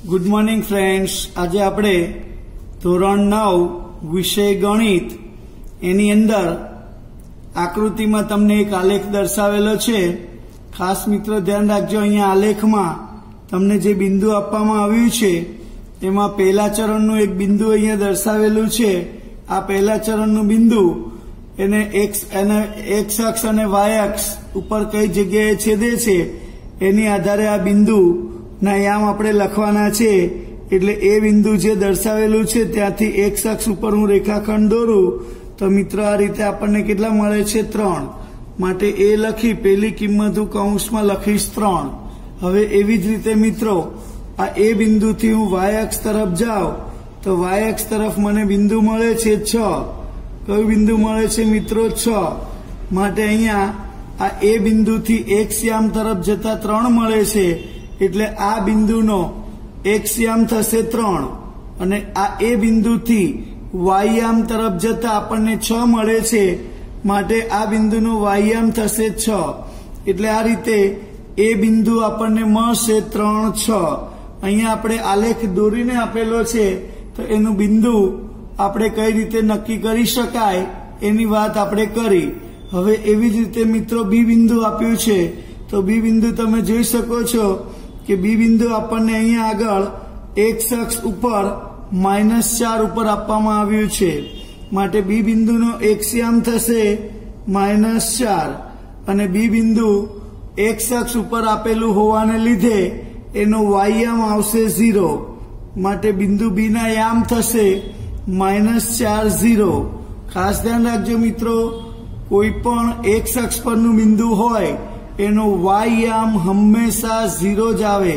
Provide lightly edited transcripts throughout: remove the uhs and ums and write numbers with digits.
Good morning friends. आज आपणे धोरण 9 विषय गणित एनी अंदर आकृति में तमने एक आलेख दर्शावेलो छे। खास मित्र ध्यान राखजो, अहींया आलेख में तमने जे बिंदु आपवामां आव्युं छे एमां पहला चरणनुं एक बिंदु अहींया दर्शावेलुं छे। आ पहला चरणनुं बिंदु एने एक्स अक्ष अने वाय अक्ष उपर कई जग्याए छेदे छे एनी आधारे आ बिंदु ना याम आपणे लखवाना छे। एटले ए बिंदु जे दर्शावेलुं छे त्यांथी एक्स अक्ष उपर हूँ रेखाखंड दोरू तो मित्रों आ रीते आपणने केटला मळे छे 3। माटे ए लखी पहेली किंमत हूँ कौंसमां लखीश 3। हवे एवी ज रीते मित्रों आ ए बिंदुथी हूँ वाय अक्ष तरफ जाऊं तो वाय अक्ष तरफ मने बिंदु मळे छे 6। कयो बिंदु मळे छे मित्रों 6। माटे अहींया आ ए बिंदुथी एक्स याम तरफ जता 3 मळे छे एटले आ बिंदुनो एक्स याम थशे 3 अने आ ए बिंदुथी वाय याम तरफ जता आपणने 6 मळे छे माटे आ बिंदुनो वाय याम थशे 6। एटले आ रीते ए बिंदु आपणने मळशे 3 6। अहींया आपणे आलेख दोरीने आपेलो छे तो एनु बिंदु आपणे कई रीते नक्की करी शकाय एनी वात आपणे करी। हवे एवी ज रीते मित्रों बी बिंदु आप्युं छे तो बी बिंदु तमे जोई शको छो कि बी बिंदु आपणने अहींया आगळ एक्स अक्ष उपर -4 उपर आपवामां आव्युं छे। माटे बी बिंदुनो एक्स याम थशे -4 अने बी बिंदु एक्स अक्ष उपर आपेलुं होवाने लीधे एनो वाय याम आवशे 0। माटे बिंदु बी ना याम थशे -4 0। खास ध्यान राखजो मित्रों, कोईपण एक्स अक्ष परनुं बिंदु होय एनो वाय याम हमेशा 0 ज आवे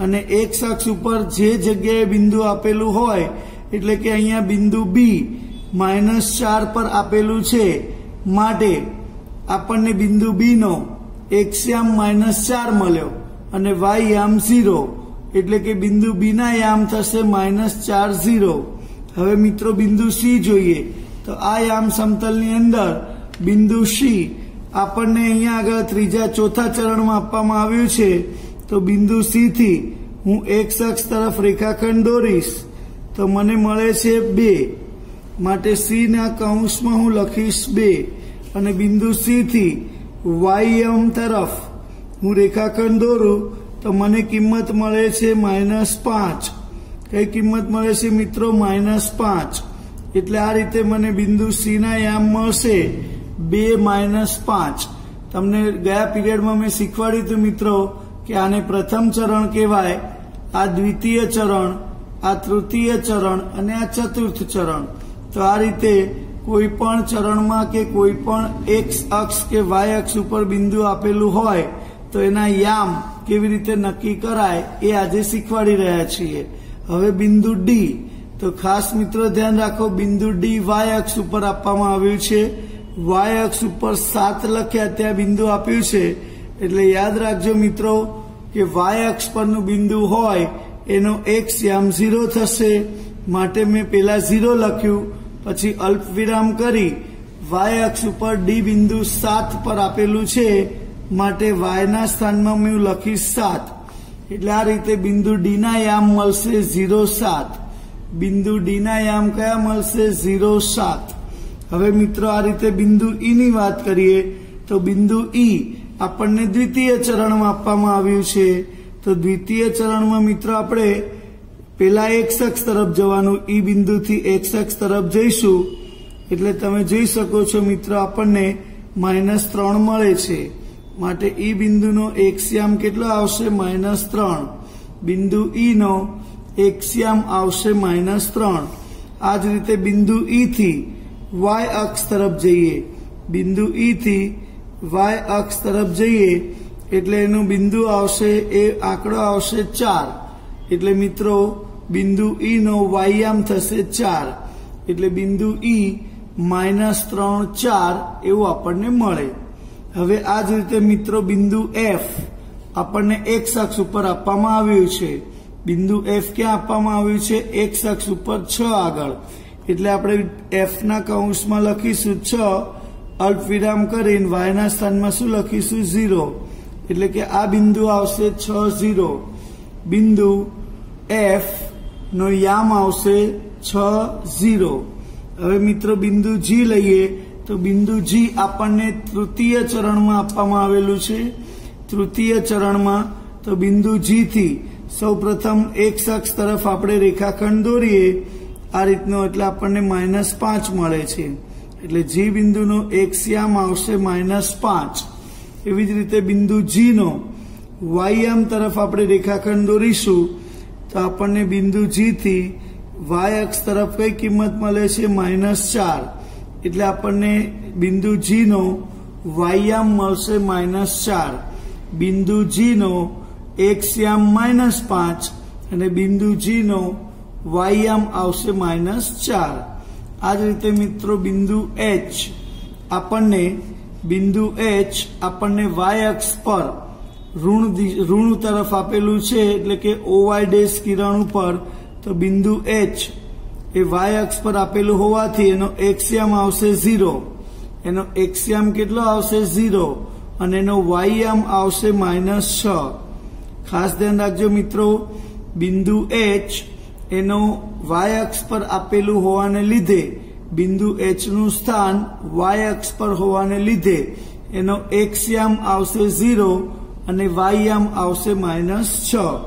अने एक्स अक्ष उपर जे जग्याए बिंदु आपेलुं होय एटले के अहींया बिंदु बी -4 पर आपेलुं छे माटे आपणने बिंदु बी नो एक्स याम -4 मळ्यो अने वाय याम 0 एटले के बिंदु बी ना याम थशे -4 0। हवे मित्रों बिंदु सी जोईए तो आ याम समतलनी अंदर बिंदु सी आपणने अहींया आगळ त्रीजा चौथा चरण में आपवामां आव्युं छे। तो बिंदु सी थी हूँ एक्स अक्ष तरफ रेखाखंड दोरीश तो मने मळे छे 2। माटे सी ना कौंस में हूँ लखीश 2 अने बिंदु सी थी वाय याम तरफ हूँ रेखाखंड दोरू तो मने किंमत मळे छे -5। कई किंमत मळे छे मित्रों -5। एटले आ रीते मने बिंदु सी ना याम मळशे 2 -5। तमने गया पीरियड में मैं शीखवाड्युं हतुं मित्रों कि आने प्रथम चरण कहेवाय, आ द्वितीय चरण, आ तृतीय चरण अने आ चतुर्थ चरण। तो आ रीते कोईपण चरण में के कोईपण एक्स अक्ष के वाय अक्ष उपर बिंदु आपेलुं होय तो एना याम केवी रीते नक्की कराय ए आजे शीखवाडी रह्या छीए। हवे बिंदु डी तो खास मित्रों ध्यान राखो, बिंदु डी वाय अक्ष उपर आपवामां आव्युं छे। वाय अक्ष उपर 7 लख्या त्यां बिंदु आप्युं छे एटले याद राखजो मित्रों के वाय अक्ष परनुं बिंदु होय एनो एक्स याम 0 थशे। माटे मैं पेला 0 लख्युं पछी अल्पविराम करी वाय अक्ष उपर डी बिंदु 7 पर आपेलुं छे माटे वाय ना स्थानमां मैं लखीश 7। एटले आ रीते बिंदु डी ना याम मळशे 0 7। बिंदु डी ना याम कया मळशे 0 7। हवे मित्रों आ रीते बिंदु ई नी बात करिए तो बिंदु ई आपणने द्वितीय चरण में आपवामां आव्युं छे। तो द्वितीय चरण में मित्रों आपणे पेला एक्स अक्ष तरफ जवानुं, ई बिंदु थी एक्स अक्ष तरफ जईशुं एटले तमे जोई शको छो मित्रों आपणने -3 मळे छे। माटे ई बिंदुनो एक्स याम केटलो आवशे -3। बिंदु ई नो एक्स याम आवशे -3। आज रीते बिंदु ई थी वाय अक्ष तरफ जईए, बिंदु ई थी वाय अक्ष तरफ जईए एटले एनो बिंदु आवशे ए आंकड़ो आवशे 4। एटले मित्रों बिंदु ई नो वाय याम थशे 4 एटले बिंदु ई -3 4 एवुं आपणने मळे। हवे आज रीते मित्रों बिंदु एफ आपणने एक्स अक्ष उपर आपवामां आव्युं छे। बिंदु एफ क्यां आपवामां आव्युं छे? एक्स अक्ष उपर 6 आगळ। एटले आपणे एफ ना कौंस में लखीशुं 6 अल्पविराम करीने वाय ना स्थान में शुं लखीशुं 0 एटले के आ बिंदु आवशे 6 0। बिंदु એફ નો યામ આવશે 6 0। હવે મિત્રો બિંદુ જી લઈએ તો બિંદુ જી આપણને તૃતીય ચરણમાં આપવામાં આવેલું છે। તૃતીય ચરણમાં તો બિંદુ જી થી સૌપ્રથમ એક્સ અક્ષ તરફ આપણે રેખાખંડ દોરીએ આ રીતનો, એટલે આપણને -5 મળે છે। એટલે જી બિંદુનો એક્સ યામ આવશે -5। એવી જ રીતે બિંદુ જી નો વાય યામ તરફ આપણે રેખાખંડ દોરીશું તો આપણને બિંદુ જી થી વાય અક્ષ તરફ કઈ કિંમત મળે છે? -4। એટલે આપણને બિંદુ જી નો વાય યામ મળશે -4। બિંદુ જી નો એક્સ યામ -5 અને બિંદુ જી નો વાય યામ આવશે -4। આ જ રીતે મિત્રો બિંદુ એચ આપણને વાય અક્ષ પર ઋણ તરફ આપેલું છે, એટલે કે OY ડેશ કિરણ ઉપર। તો બિંદુ એચ એ વાય અક્ષ પર આપેલું હોવાથી એનો એક્સ યામ આવશે 0। એનો એક્સ યામ કેટલો આવશે? 0 અને એનો વાય યામ આવશે -6। ખાસ ધ્યાન રાખજો મિત્રો, બિંદુ એચ એનો વાય અક્ષ પર આપેલું હોવાને લીધે, બિંદુ એચ નું સ્થાન વાય અક્ષ પર હોવાને લીધે એનો એક્સ યામ આવશે 0 અને વાય યામ આવશે -6।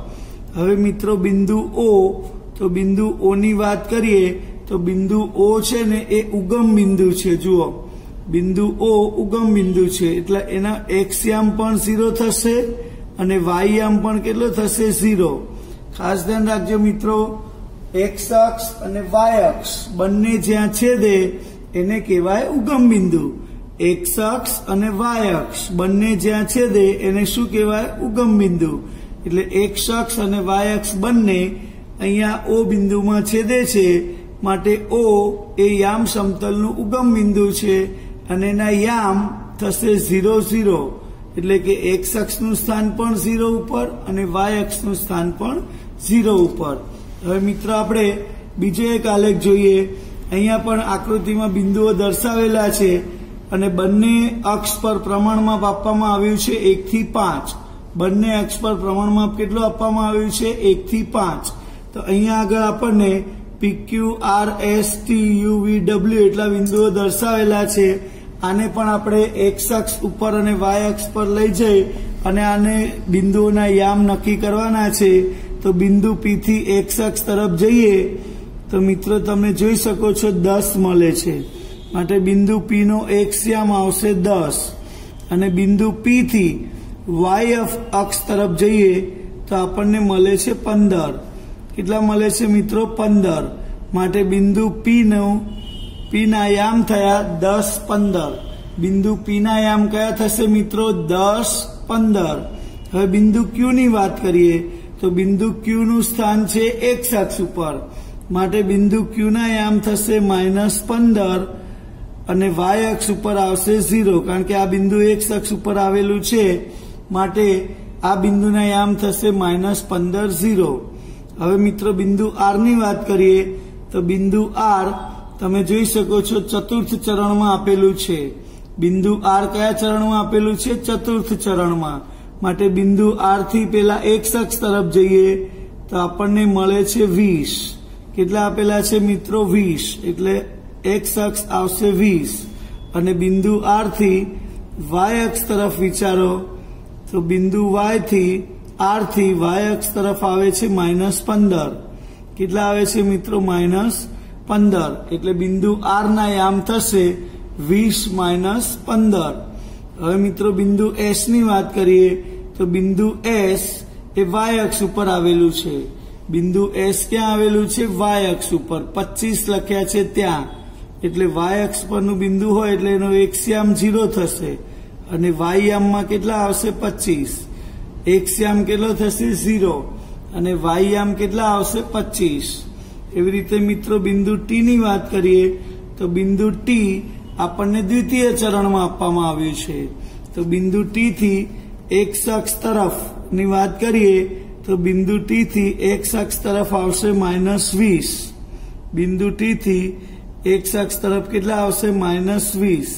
હવે મિત્રો બિંદુ ઓ, તો બિંદુ ઓ ની વાત કરીએ તો બિંદુ ઓ છે ને એ ઉગમ બિંદુ છે। જુઓ, બિંદુ ઓ ઉગમ બિંદુ છે, એટલે એના એક્સ યામ પણ 0 થશે અને વાય યામ પણ કેટલો થશે? 0। ખાસ ધ્યાન રાખજો મિત્રો, એક્સ અક્ષ અને વાય અક્ષ બંને જ્યાં છેદે એને કહેવાય ઉગમ બિંદુ। એક્સ અક્ષ અને વાય અક્ષ બંને જ્યાં છેદે એને શું કહેવાય? ઉગમ બિંદુ। એટલે એક્સ અક્ષ અને વાય અક્ષ બંને અહીંયા ઓ બિંદુમાં છેદે છે, માટે ઓ એ યામ સમતલનું ઉગમ બિંદુ છે અને એના યામ થશે 0 0। એટલે કે એક્સ અક્ષનું સ્થાન પણ 0 ઉપર અને વાય અક્ષનું સ્થાન પણ 0 ઉપર। હવે મિત્રો આપણે બીજો એક આલેખ જોઈએ। અહીંયા પણ આકૃતિમાં બિંદુઓ દર્શાવેલા છે અને બંને અક્ષ પર પ્રમાણમાપ આપવામાં આવ્યું છે 1 થી 5। બંને અક્ષ પર પ્રમાણમાપ કેટલું આપવામાં આવ્યું છે? 1 થી 5। તો અહીંયા આગળ આપણને PQ, R, S, T, U, V, W એટલા બિંદુઓ દર્શાવેલા છે। આને પણ આપણે એક્સ અક્ષ ઉપર અને વાય અક્ષ પર લઈ જઈ અને આને બિંદુઓના યામ નક્કી કરવાના છે। તો બિંદુ P થી એક્સ અક્ષ તરફ જઈએ તો મિત્રો તમે જોઈ શકો છો 10 મળે છે, માટે બિંદુ P નો એક્સ યામ આવશે 10 અને બિંદુ P થી વાય અક્ષ તરફ જઈએ તો આપણને મળે છે 15। કેટલા મળે છે મિત્રો? 15। માટે બિંદુ P ના યામ થયા 10 15। બિંદુ P ના યામ કયા થશે મિત્રો? 10 15। હવે બિંદુ Q ની વાત કરીએ તો બિંદુ Q નું સ્થાન છે એક્સ અક્ષ ઉપર, માટે બિંદુ Q ના યામ થશે -15 અને વાય અક્ષ ઉપર આવશે 0, કારણ કે આ બિંદુ એક્સ અક્ષ ઉપર આવેલું છે, માટે આ બિંદુના યામ થશે -15 0। હવે મિત્રો બિંદુ R ની વાત કરીએ તો બિંદુ R તમે જોઈ શકો છો ચતુર્થ ચરણમાં આપેલું છે। બિંદુ R કયા ચરણમાં આપેલું છે? ચતુર્થ ચરણમાં। માટે બિંદુ R થી પેલા એક્સ અક્ષ તરફ જઈએ તો આપણને મળે છે 20। કેટલા આપેલા છે મિત્રો? 20। એટલે એક્સ અક્ષ આવશે 20 અને બિંદુ R થી વાય અક્ષ તરફ વિચારો તો બિંદુ Y થી R થી વાય અક્ષ તરફ આવે છે -15। કેટલા આવે છે મિત્રો? -15। એટલે બિંદુ R ના યામ થશે 20 - 15। હવે મિત્રો બિંદુ S ની વાત કરીએ તો બિંદુ S એ વાય અક્ષ ઉપર આવેલું છે। બિંદુ S ક્યાં આવેલું છે? વાય અક્ષ ઉપર। 25 લખ્યા છે ત્યાં, એટલે વાય અક્ષ પરનું બિંદુ હોય એટલે એનો એક્સ યામ 0 થશે અને વાય યામમાં કેટલા આવશે? 25। એક્સ યામ કેટલો થશે? 0 અને વાય યામ કેટલા આવશે? 25। એવી રીતે મિત્રો બિંદુ T ની વાત કરીએ તો બિંદુ T આપણને દ્વિતીય ચરણમાં આપવામાં આવ્યું છે। તો બિંદુ T થી એક્સ અક્ષ તરફ ની વાત કરીએ તો બિંદુ T થી એક્સ અક્ષ તરફ આવશે -20। બિંદુ T થી એક્સ અક્ષ તરફ કેટલા આવશે? -20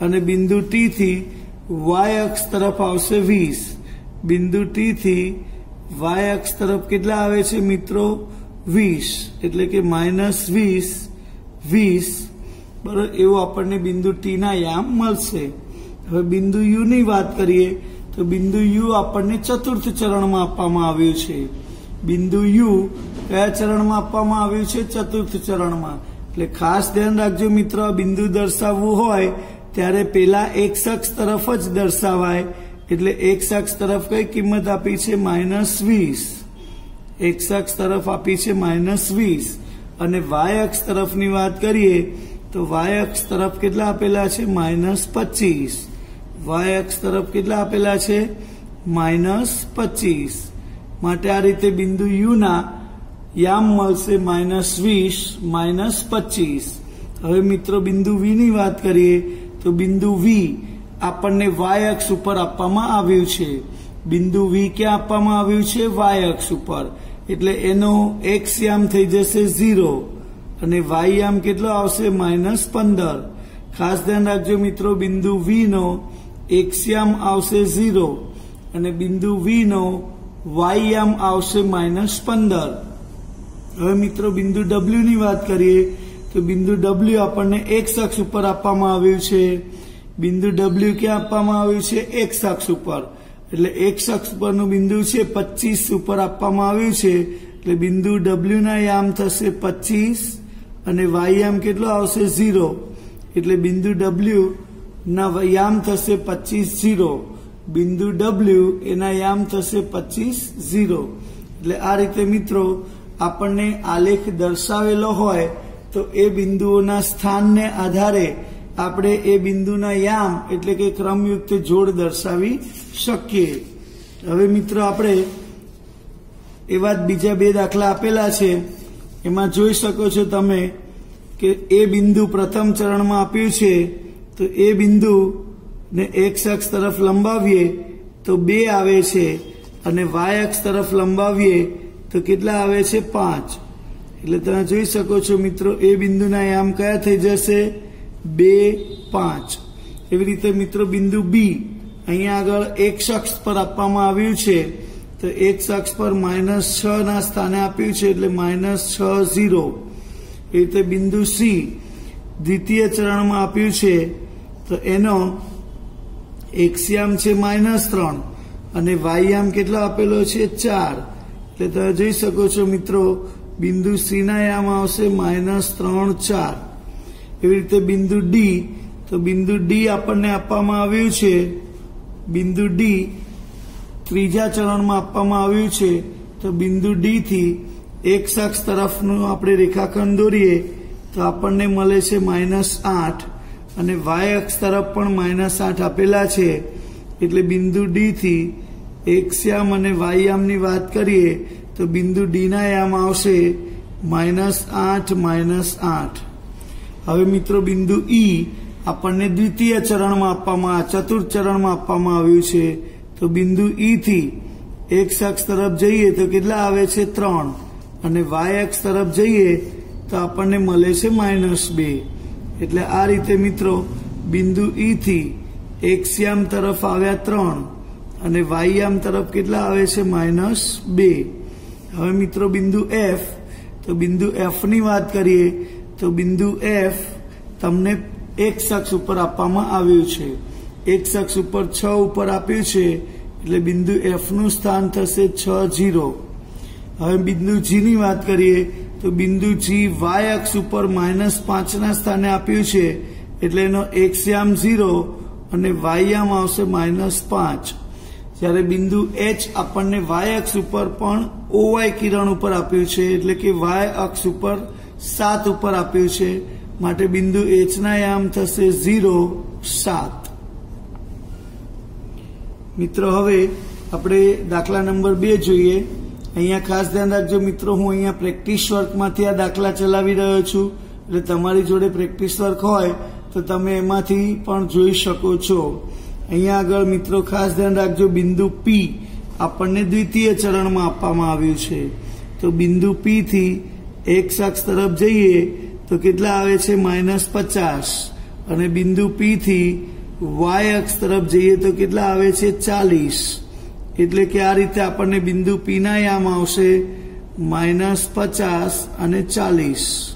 અને બિંદુ T થી વાય અક્ષ તરફ આવશે 20। બિંદુ T થી વાય અક્ષ તરફ કેટલા આવે છે મિત્રો 20, એટલે કે -20 20 બરાબર એવું આપણને બિંદુ ટી ના યામ મળશે। હવે બિંદુ યુ ની વાત કરીએ તો બિંદુ યુ આપણને ચતુર્થ ચરણમાં આપવામાં આવ્યું છે। બિંદુ યુ કયા ચરણમાં આપવામાં આવ્યું છે? ચતુર્થ ચરણમાં। એટલે ખાસ ધ્યાન રાખજો મિત્રો, આ બિંદુ દર્શાવવું હોય ત્યારે પેલા એક્સ અક્ષ તરફ જ દર્શાવાય। એટલે એક્સ અક્ષ તરફ કઈ કિંમત આપી છે? -20। એક્સ અક્ષ તરફ આપી છે -20 અને વાય અક્ષ તરફની વાત કરીએ તો વાય અક્ષ તરફ કેટલા આપેલા છે? -25। વાય અક્ષ તરફ કેટલા આપેલા છે? -25। માટે આ રીતે બિંદુ યુ ના યામ મળશે -20 -25। હવે મિત્રો બિંદુ વી ની વાત કરીએ તો બિંદુ વી આપણને વાય અક્ષ ઉપર આપવામાં આવ્યું છે। બિંદુ વી ક્યાં આપવામાં આવ્યું છે? વાય અક્ષ ઉપર। એટલે એનો એક્સ યામ થઈ જશે 0 અને વાય યામ કેટલો આવશે? -15। ખાસ ધ્યાન રાખજો મિત્રો, બિંદુ વી નો એક્સ યામ આવશે 0 અને બિંદુ વી નો વાય યામ આવશે -15। હવે મિત્રો બિંદુ ડબલ્યુ ની વાત કરીએ તો બિંદુ ડબલ્યુ આપણને એક્સ અક્ષ ઉપર આપવામાં આવ્યું છે। બિંદુ ડબલ્યુ ક્યાં આપવામાં આવ્યું છે? એક્સ અક્ષ ઉપર। એટલે એક્સ અક્ષ પરનું બિંદુ છે 25 ઉપર આપવામાં આવ્યું છે। એટલે બિંદુ ડબલ્યુ ના યામ થશે 25 અને વાય યામ કેટલો આવશે? 0। એટલે બિંદુ ડબલ્યુ ના યામ થશે 25 0। બિંદુ ડબલ્યુ એના યામ થશે 25 0। એટલે આ રીતે મિત્રો આપણને આલેખ દર્શાવેલો હોય તો એ બિંદુઓના સ્થાનને આધારે આપણે એ બિંદુના યામ એટલે કે ક્રમયુક્ત જોડ દર્શાવી શકીએ। હવે મિત્રો આપણે એવા જ બીજા બે દાખલા આપેલા છે। એમાં જોઈ શકો છો તમે કે એ બિંદુ પ્રથમ ચરણમાં આપ્યું છે તો એ બિંદુ ને એક્સ અક્ષ તરફ લંબાવીએ તો 2 આવે છે અને વાય અક્ષ તરફ લંબાવીએ તો કેટલા આવે છે? 5। એટલે તમે જોઈ શકો છો મિત્રો એ બિંદુના યામ કયા થઈ જશે? 2 5। એવી રીતે મિત્રો બિંદુ બી અહીંયા આગળ એક્સ અક્ષ પર આપવામાં આવ્યું છે તો એક્સ અક્ષ પર -6 ના સ્થાને આપ્યું છે એટલે -6 0। એ રીતે બિંદુ સી દ્વિતીય ચરણમાં આપ્યું છે તો એનો એક્સ યામ છે -3 અને વાય યામ કેટલો આપેલો છે? 4। એટલે તમે જોઈ શકો છો મિત્રો બિંદુ સી ના યામ આવશે -3 4। એવી રીતે બિંદુ ડી તો બિંદુ ડી આપણને આપવામાં આવ્યું છે। બિંદુ ડી ત્રીજા ચરણમાં આપવામાં આવ્યું છે તો બિંદુ ડી થી એક્સ અક્ષ તરફનું આપણે રેખાખંડ દોરીએ તો આપણને મળે છે -8 અને વાય અક્ષ તરફ પણ -8 આપેલા છે। એટલે બિંદુ ડી થી એક્સ યામ અને વાય યામની વાત કરીએ તો બિંદુ ડી ના યામ આવશે -8 -8। હવે મિત્રો બિંદુ ઈ આપણને દ્વિતીય ચરણમાં ચતુર્થ ચરણમાં આપવામાં આવ્યું છે તો બિંદુ ઈ થી એક્સ અક્ષ તરફ જઈએ તો કેટલા આવે છે? 3 અને વાય અક્ષ તરફ જઈએ તો આપણને મળે છે -2। એટલે આ રીતે મિત્રો બિંદુ ઈ થી એક્સ યામ તરફ આવ્યા 3 અને વાય યામ તરફ કેટલા આવે છે? -2। હવે મિત્રો બિંદુ એફ તો બિંદુ એફ ની વાત કરીએ તો બિંદુ એફ તમને એક્સ અક્ષ ઉપર આપવામાં આવ્યું છે। એક્સ અક્ષ ઉપર 6 ઉપર આપ્યું છે એટલે બિંદુ એફ નું સ્થાન થશે 6 0। હવે બિંદુ જી ની વાત કરીએ તો બિંદુ જી વાય અક્ષ ઉપર -5 ના સ્થાને આપ્યું છે એટલે એનો એક્સ યામ 0 અને વાય યામ આવશે -5। જ્યારે બિંદુ એચ આપણને વાય અક્ષ ઉપર પણ ઓવાય કિરણ ઉપર આપ્યું છે એટલે કે વાય અક્ષ ઉપર 7 ઉપર આપ્યું છે માટે બિંદુ એચ ના યામ થશે 0 7। મિત્રો હવે આપણે દાખલા નંબર 2 જોઈએ। અહીંયા ખાસ ધ્યાન રાખજો મિત્રો, હું અહીંયા પ્રેક્ટિસ વર્કમાંથી આ દાખલા ચલાવી રહ્યો છું એટલે તમારી જોડે પ્રેક્ટિસ વર્ક હોય તો તમે એમાંથી પણ જોઈ શકો છો। અહીંયા આગળ મિત્રો ખાસ ધ્યાન રાખજો, બિંદુ પી આપણને દ્વિતીય ચરણમાં આપવામાં આવ્યું છે તો બિંદુ પી થી એક્સ અક્ષ તરફ જઈએ તો કેટલા આવે છે? -50 અને બિંદુ પી થી વાય અક્ષ તરફ જઈએ તો કેટલા આવે છે? 40। એટલે કે આ રીતે આપણને બિંદુ P ના યામ આવશે -50 અને 40.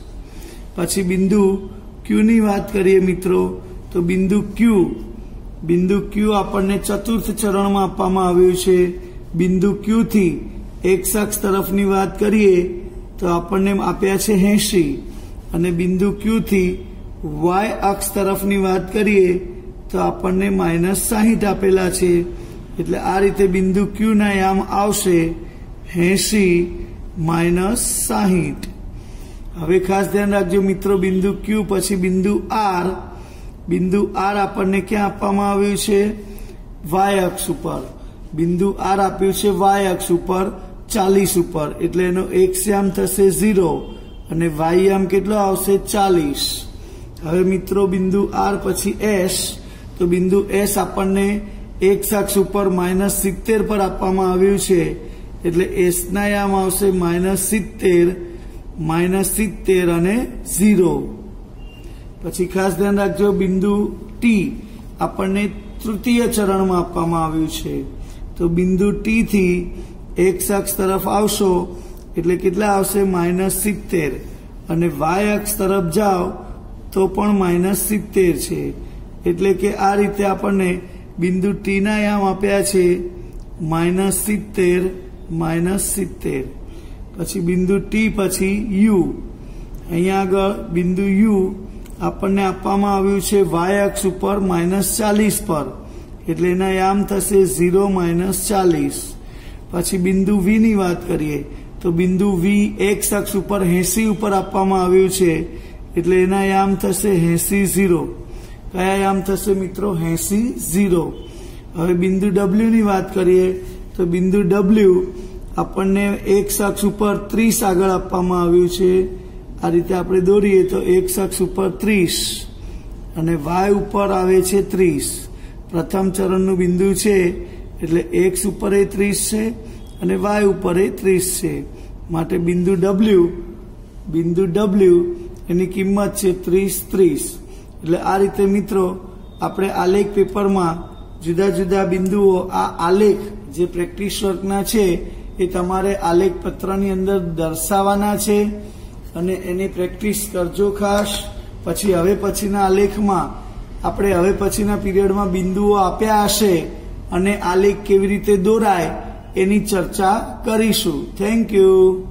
પછી બિંદુ Q ની વાત કરીએ મિત્રો, તો બિંદુ Q આપણને ચતુર્થ ચરણમાં આપવામાં આવ્યું છે. બિંદુ Q થી એક્સ અક્ષ તરફની વાત કરીએ તો આપણને આપ્યા છે 80 અને બિંદુ Q થી વાય અક્ષ તરફની વાત કરીએ તો આપણને -60 આપેલા છે. એટલે આ રીતે બિંદુ Q ના યામ આવશે 80 - 60. હવે ખાસ ધ્યાન રાખજો મિત્રો, બિંદુ Q પછી બિંદુ R આપણને ક્યાં આપવામાં આવ્યું છે? વાય અક્ષ ઉપર. બિંદુ R આપ્યું છે વાય અક્ષ ઉપર 40 ઉપર, એટલે એનો એક્સ યામ થશે 0 અને વાય યામ કેટલો આવશે? 40. હવે મિત્રો બિંદુ R પછી S, તો બિંદુ S આપણને એક્સ અક્ષ ઉપર -70 પર આપવામાં આવ્યું છે, એટલે S ના યામ આવશે -70 અને 0. પછી ખાસ ધ્યાન રાખજો, બિંદુ T આપણને તૃતીય ચરણમાં આપવામાં આવ્યું છે. તો બિંદુ T થી એક્સ અક્ષ તરફ આવશો એટલે કેટલા આવશે? -70 અને વાય અક્ષ તરફ જાઓ તો પણ -70 છે. એટલે કે આ રીતે આપણને બિંદુ T ના યામ આપ્યા છે -70. પછી બિંદુ T પછી U. અહીંયા આગળ બિંદુ U આપણને આપવામાં આવ્યું છે વાય અક્ષ ઉપર -40 પર, એટલે એના યામ થશે 0 - 40. પછી બિંદુ V ની વાત કરીએ તો બિંદુ V એક્સ અક્ષ ઉપર 80 ઉપર આપવામાં આવ્યું છે, એટલે એના યામ થશે 80 0. કયા યામ થશે મિત્રો? 80 0. હવે બિંદુ W ની વાત કરીએ તો બિંદુ W આપણને એક્સ અક્ષ ઉપર 30 આગળ આપવામાં આવ્યું છે. આ રીતે આપણે દોરીએ તો એક્સ અક્ષ ઉપર 30 અને વાય ઉપર આવે છે 30. પ્રથમ ચરણનું બિંદુ છે એટલે એક્સ ઉપર 30 છે અને વાય ઉપર 30 છે. માટે બિંદુ W એની કિંમત છે 30. એટલે આ રીતે મિત્રો આપણે આલેખ પેપરમાં જુદા જુદા બિંદુઓ, આ આલેખ જે પ્રેક્ટિસ વર્કના છે એ તમારે આલેખ પત્રની અંદર દર્શાવવાના છે અને એની પ્રેક્ટિસ કરજો ખાસ. પછી હવે પછીના આલેખમાં આપણે હવે પછીના પીરિયડમાં બિંદુઓ આપ્યા હશે અને આલેખ કેવી રીતે દોરાય એની ચર્ચા કરીશું. Thank you.